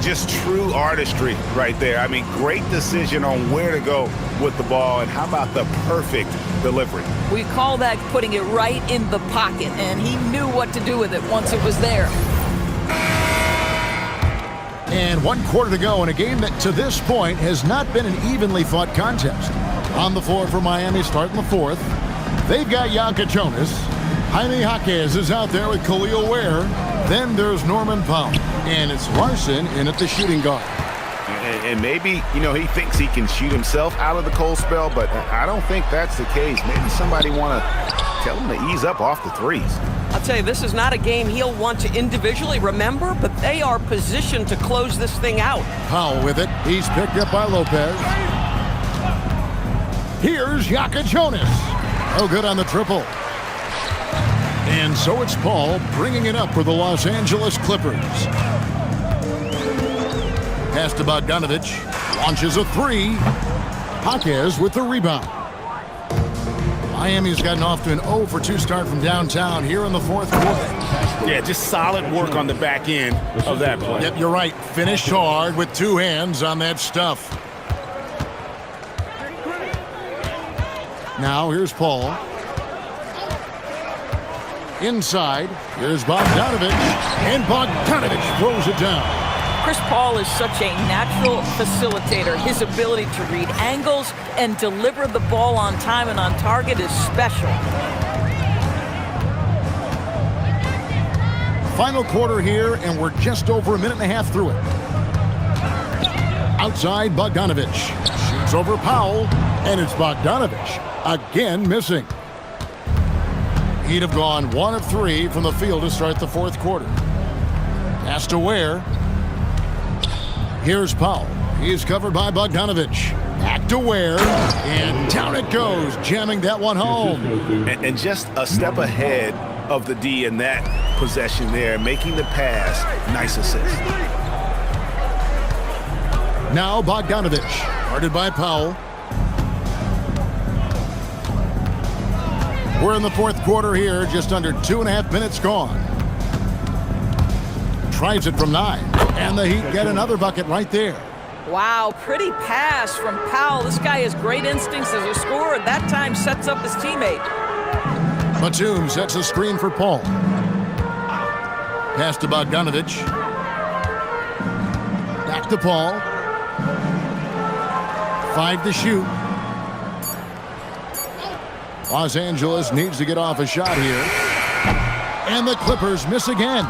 Just true artistry right there. I mean, great decision on where to go with the ball, and how about the perfect delivery? We call that putting it right in the pocket, and he knew what to do with it once it was there. And 1 quarter to go in a game that to this point has not been an evenly fought contest. On the floor for Miami starting the fourth. They've got Jonas. Jaime Jaquez is out there with Khalil Ware. Then there's Norman Powell. And it's Larson in at the shooting guard. And maybe, he thinks he can shoot himself out of the cold spell, but I don't think that's the case. Maybe somebody want to tell him to ease up off the threes. I'll tell you, this is not a game he'll want to individually remember, but they are positioned to close this thing out. Powell with it. He's picked up by Lopez. Here's Jonas. Oh, good on the triple. And so it's Paul bringing it up for the Los Angeles Clippers. Pass to Bogdanovich. Launches a three. Jaquez with the rebound. Miami's gotten off to an 0 for 2 start from downtown here in the fourth quarter. Yeah, just solid work on the back end of that play. Yep, you're right. Finished hard with 2 hands on that stuff. Now here's Paul. Inside, here's Bogdanovich, and Bogdanovich throws it down. Chris Paul is such a natural facilitator. His ability to read angles and deliver the ball on time and on target is special. Final quarter here, and we're just over a minute and a half through it. Outside, Bogdanovich shoots over Powell, and it's Bogdanovich again missing. He'd have gone 1 of 3 from the field to start the fourth quarter. Pass to Ware. Here's Powell. He's covered by Bogdanovich. Back to Ware, and down it goes, jamming that one home. And just a step ahead of the D in that possession there, making the pass. Nice assist. Now Bogdanovich, guarded by Powell. We're in the fourth quarter here, just under 2.5 minutes gone. Tries it from 9, and the Heat get another bucket right there. Wow, pretty pass from Powell. This guy has great instincts as a scorer. That time sets up his teammate. Batum sets a screen for Paul. Pass to Bogdanovich. Back to Paul. 5 to shoot. Los Angeles needs to get off a shot here. And the Clippers miss again.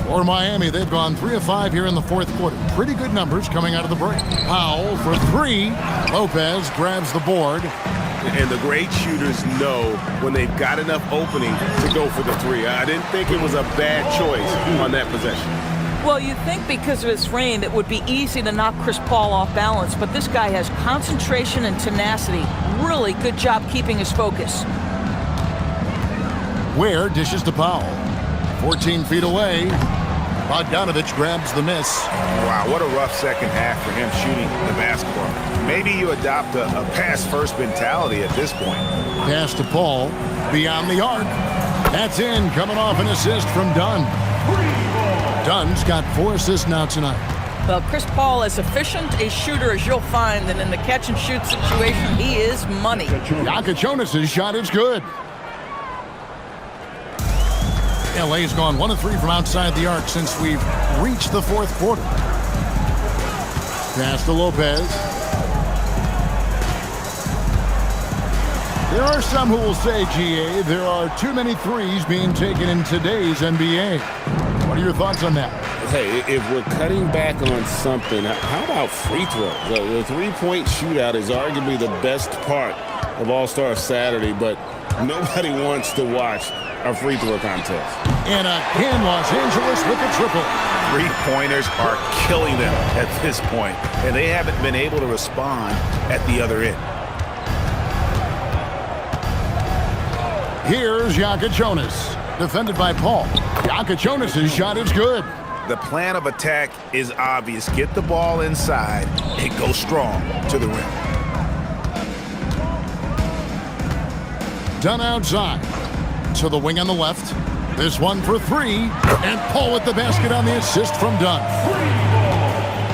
For Miami, they've gone 3 of 5 here in the fourth quarter. Pretty good numbers coming out of the break. Powell for 3. Lopez grabs the board. And the great shooters know when they've got enough opening to go for the 3. I didn't think it was a bad choice on that possession. Well, you think because of his frame, it would be easy to knock Chris Paul off balance, but this guy has concentration and tenacity. Really good job keeping his focus. Ware dishes to Powell. 14 feet away. Bogdanovich grabs the miss. Wow, what a rough second half for him shooting the basketball. Maybe you adopt a pass-first mentality at this point. Pass to Paul. Beyond the arc. That's in, coming off an assist from Dunn. Dunn's got 4 assists now tonight. Well, Chris Paul, as efficient a shooter as you'll find, and in the catch-and-shoot situation, he is money. Jonas' shot is good. LA's gone 1 of 3 from outside the arc since we've reached the fourth quarter. Pass to Lopez. There are some who will say, GA, there are too many threes being taken in today's NBA. What are your thoughts on that? Hey, if we're cutting back on something, how about free throws? The three-point shootout is arguably the best part of All-Star Saturday, but nobody wants to watch a free throw contest. And again, Los Angeles with a triple. Three-pointers are killing them at this point, and they haven't been able to respond at the other end. Here's Jonas, defended by Paul. Jonas' shot is good. The plan of attack is obvious. Get the ball inside and go strong to the rim. Dunn outside. To the wing on the left. This one for three. And Paul with the basket on the assist from Dunn.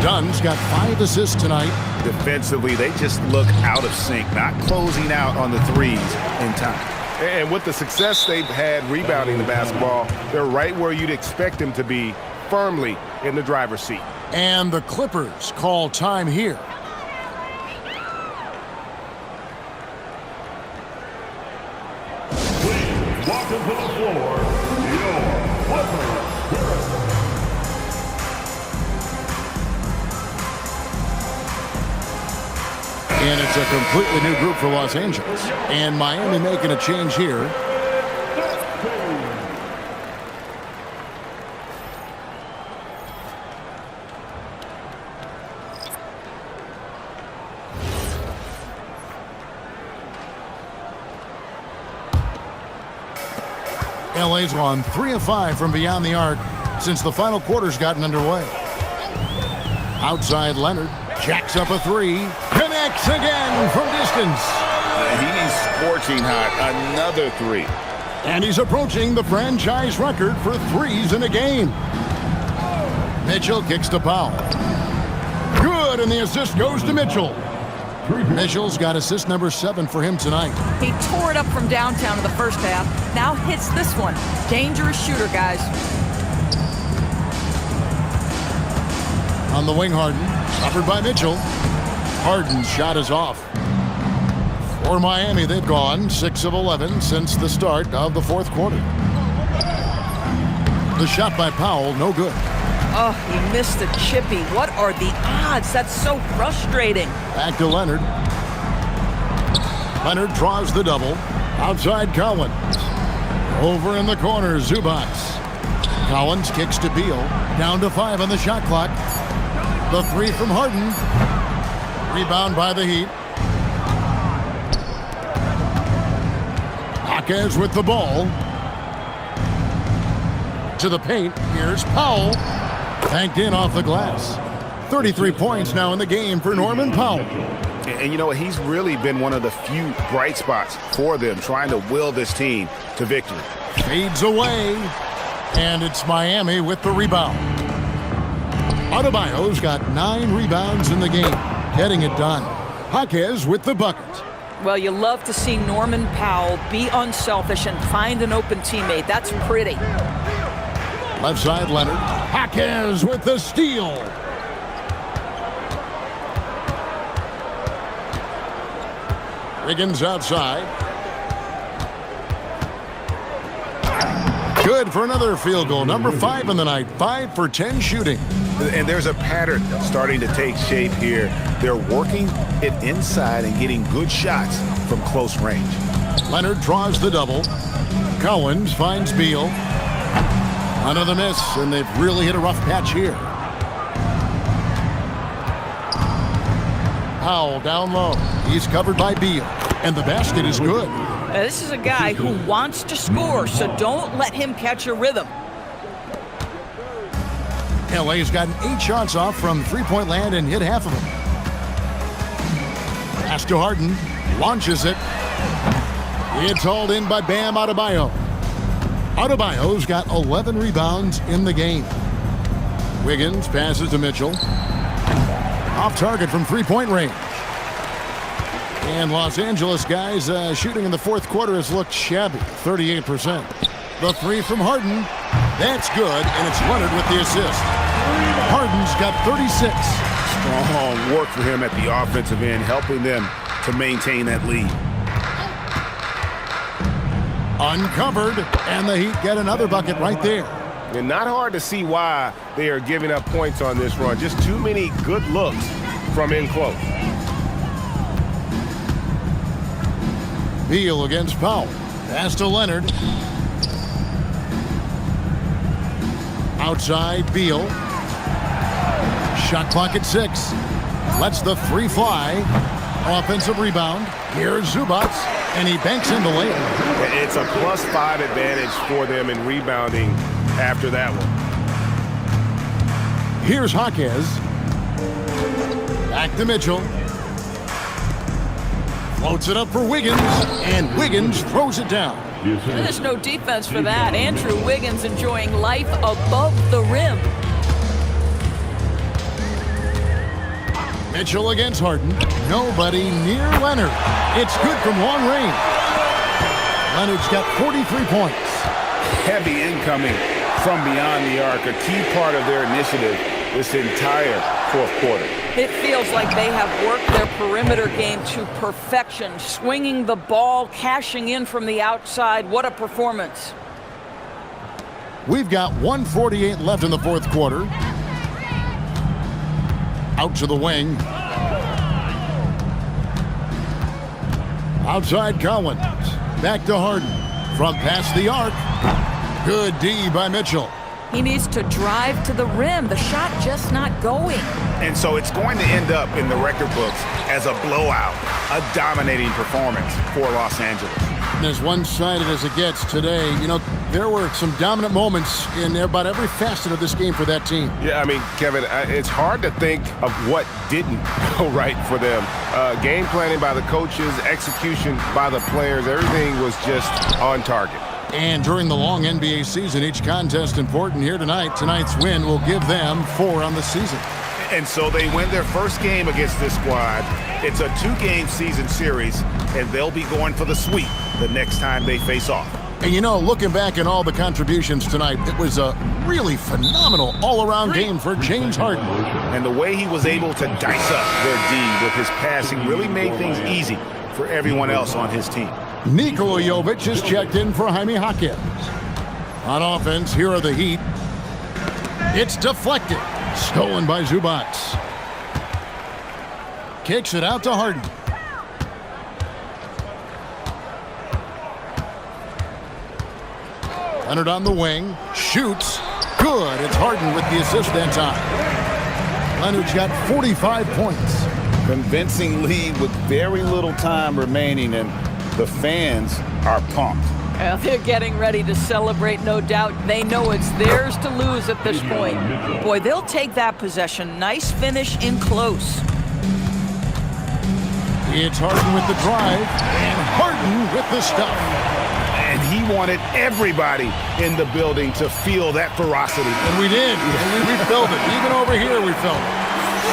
Dunn's got 5 assists tonight. Defensively, they just look out of sync, not closing out on the threes in time. And with the success they've had rebounding the basketball, they're right where you'd expect them to be, firmly in the driver's seat. And the Clippers call time here. Please welcome to the floor, your Clippers. And it's a completely new group for Los Angeles. And Miami making a change here. LA's on 3 of 5 from beyond the arc since the final quarter's gotten underway. Outside Leonard. Jacks up a 3. Connects again from distance. He's scorching hot. Another 3. And he's approaching the franchise record for threes in a game. Mitchell kicks to Powell. Good, and the assist goes to Mitchell. Mitchell's got assist number 7 for him tonight. He tore it up from downtown in the first half. Now hits this one. Dangerous shooter, guys. On the wing, Harden. Covered by Mitchell. Harden's shot is off. For Miami, they've gone 6 of 11 since the start of the fourth quarter. The shot by Powell, no good. Oh, he missed the chippy. What are the odds? That's so frustrating. Back to Leonard. Leonard draws the double. Outside Collins. Over in the corner, Zubac. Collins kicks to Beal. Down to 5 on the shot clock. The 3 from Harden. Rebound by the Heat. Jaquez with the ball. To the paint. Here's Powell. Banked in off the glass. 33 points now in the game for Norman Powell. And you know what? He's really been one of the few bright spots for them, trying to will this team to victory. Fades away. And it's Miami with the rebound. Adebayo's got 9 rebounds in the game, getting it done. Jaquez with the bucket. Well, you love to see Norman Powell be unselfish and find an open teammate. That's pretty. Left side, Leonard. Jaquez with the steal. Wiggins outside. Good for another field goal. Number 5 in the night. 5 for 10 shooting. And there's a pattern starting to take shape here. They're working it inside and getting good shots from close range. Leonard draws the double. Collins finds Beal. Another miss, and they've really hit a rough patch here. Powell down low. He's covered by Beal, and the basket is good. This is a guy who wants to score, so don't let him catch a rhythm. LA's gotten 8 shots off from three-point land and hit half of them. Pass to Harden. Launches it. It's hauled in by Bam Adebayo. Adebayo's got 11 rebounds in the game. Wiggins passes to Mitchell. Off target from three-point range. And Los Angeles guys shooting in the fourth quarter has looked shabby, 38%. The 3 from Harden. That's good, and it's Leonard with the assist. Harden's got 36. Strong work for him at the offensive end, helping them to maintain that lead. Uncovered, and the Heat get another bucket right there. And not hard to see why they are giving up points on this run. Just too many good looks from in close. Beal against Powell. Pass to Leonard. Outside, Beal. Shot clock at 6. Lets the 3 fly. Offensive rebound. Here's Zubac. and he banks in the layup. It's a +5 advantage for them in rebounding after that one. Here's Jaquez. Back to Mitchell. Floats it up for Wiggins, and Wiggins throws it down. There's no defense for that. Andrew Wiggins enjoying life above the rim. Mitchell against Harden. Nobody near Leonard. It's good from long range. Leonard's got 43 points. Heavy incoming from beyond the arc, a key part of their initiative this entire fourth quarter. It feels like they have worked their perimeter game to perfection, swinging the ball, cashing in from the outside. What a performance. We've got 1:48 left in the fourth quarter. Out to the wing. Outside Collins. Back to Harden. From past the arc. Good D by Mitchell. He needs to drive to the rim. The shot just not going. And so it's going to end up in the record books as a blowout, a dominating performance for Los Angeles. And as one-sided as it gets today, you know, there were some dominant moments in about every facet of this game for that team. Yeah, I mean, Kevin, it's hard to think of what didn't go right for them. Game planning by the coaches, execution by the players, everything was just on target. And during the long NBA season, each contest important here tonight. Tonight's win will give them 4 on the season. And so they win their first game against this squad. It's a 2-game season series, and they'll be going for the sweep the next time they face off. And you know, looking back at all the contributions tonight, it was a really phenomenal all-around game for James Harden. And the way he was able to dice up their D with his passing really made things easy for everyone else on his team. Nikola Jovic is checked in for Jaime Jaquez. On offense, here are the Heat. It's deflected. Stolen by Zubac. Kicks it out to Harden. Leonard on the wing. Shoots. Good. It's Harden with the assist that time. Leonard's got 45 points. Convincing lead with very little time remaining, and the fans are pumped. Well, they're getting ready to celebrate, no doubt. They know it's theirs to lose at this point. Boy, they'll take that possession. Nice finish in close. It's Harden with the drive, and Harden with the stuff. And he wanted everybody in the building to feel that ferocity. And we did. And we felt it. Even over here, we felt it.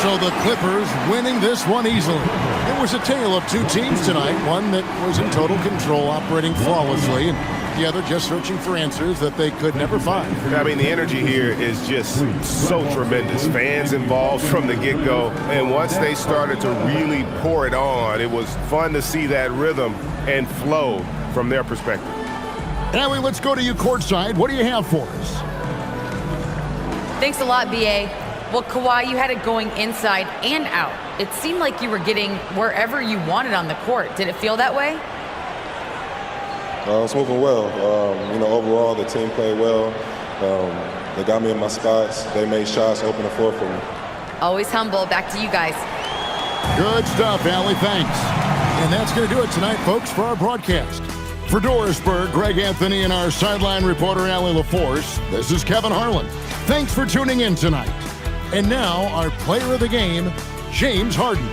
So the Clippers winning this one easily. It was a tale of two teams tonight. One that was in total control, operating flawlessly, and the other just searching for answers that they could never find. I mean, the energy here is just so tremendous. Fans involved from the get-go. And once they started to really pour it on, it was fun to see that rhythm and flow from their perspective. Allie, let's go to you courtside. What do you have for us? Thanks a lot, B.A. Well, Kawhi, you had it going inside and out. It seemed like you were getting wherever you wanted on the court. Did it feel that way? It's moving well. Overall, the team played well. They got me in my spots. They made shots, opened the floor for me. Always humble. Back to you guys. Good stuff, Allie. Thanks. And that's going to do it tonight, folks, for our broadcast. For Dorisburg, Greg Anthony, and our sideline reporter, Allie LaForce, this is Kevin Harlan. Thanks for tuning in tonight. And now, our player of the game, James Harden.